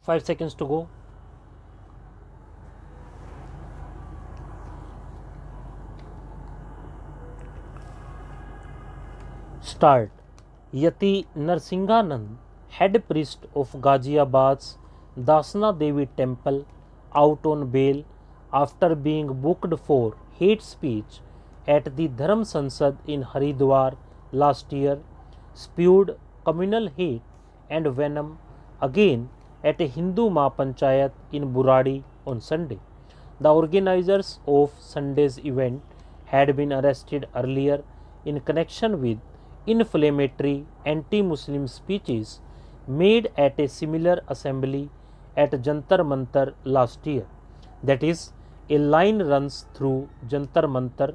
5 seconds to go. Start. Yati Narsinganand, head priest of Ghaziabad's Dasna Devi temple, out on bail after being booked for hate speech at the Dharam Sansad in Haridwar last year, spewed communal hate and venom again at a Hindu Mahapanchayat in Buradi on Sunday. The organizers of Sunday's event had been arrested earlier in connection with inflammatory anti Muslim speeches made at a similar assembly at Jantar Mantar last year. That is, a line runs through Jantar Mantar,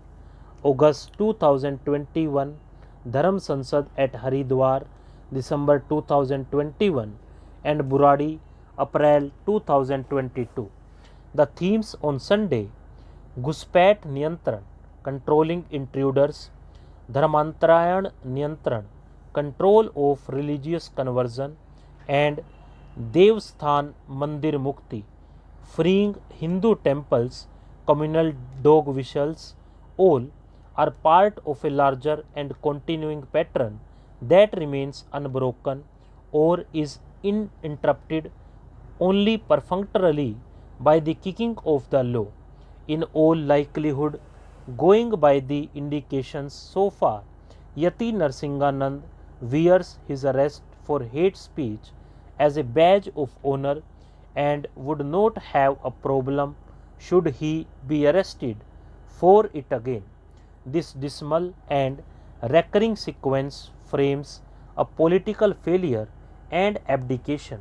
August 2021, Dharam Sansad at Haridwar, December 2021, and Buradi, April 2022. The themes on Sunday: Ghuspat Niyantran, controlling intruders; Dharmantrayan Niyantran, control of religious conversion; and Devsthan Mandir Mukti, freeing Hindu temples, communal dog whistles, all are part of a larger and continuing pattern that remains unbroken or is uninterrupted only perfunctorily by the kicking of the law. In all likelihood, going by the indications so far, Yati Narsinganand wears his arrest for hate speech as a badge of honor and would not have a problem should he be arrested for it again. This dismal and recurring sequence frames a political failure and abdication.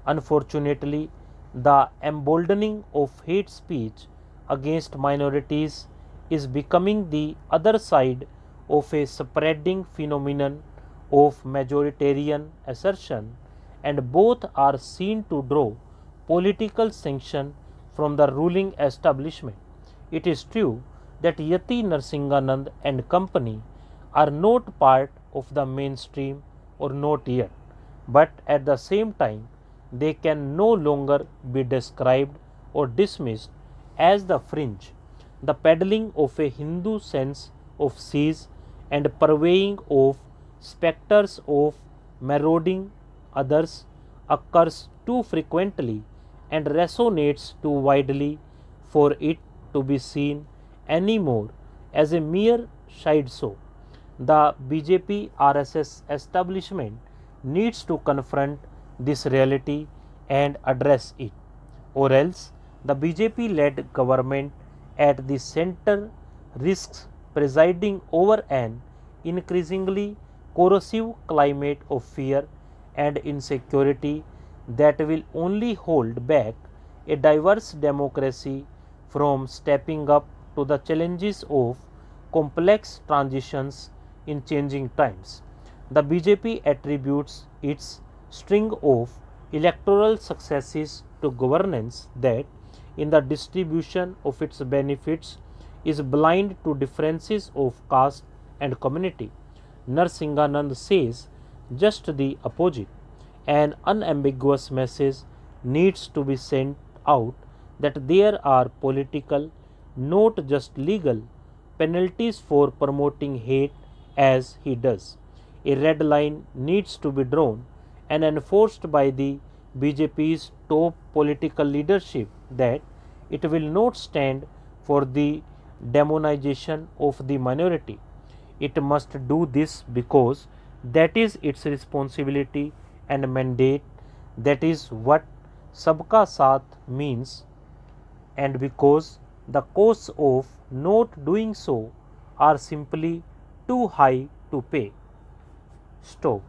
Unfortunately, the emboldening of hate speech against minorities is becoming the other side of a spreading phenomenon of majoritarian assertion, and both are seen to draw political sanction from the ruling establishment. It is true that Yati Narsinganand and company are not part of the mainstream or not yet, but at the same time they can no longer be described or dismissed as the fringe. The peddling of a Hindu sense of siege and purveying of spectres of marauding others occurs too frequently and resonates too widely for it to be seen anymore as a mere sideshow. The BJP RSS establishment needs to confront this reality and address it, or else the BJP led government at the center risks presiding over an increasingly corrosive climate of fear and insecurity that will only hold back a diverse democracy from stepping up to the challenges of complex transitions in changing times. The BJP attributes its string of electoral successes to governance that, in the distribution of its benefits, is blind to differences of caste and community. Narsinganand says just the opposite. An unambiguous message needs to be sent out that there are political, not just legal, penalties for promoting hate as he does. A red line needs to be drawn and enforced by the BJP's top political leadership that it will not stand for the demonization of the minority. It must do this because that is its responsibility and mandate. That is what Sabka Saath means, and because the costs of not doing so are simply too high to pay. Stop.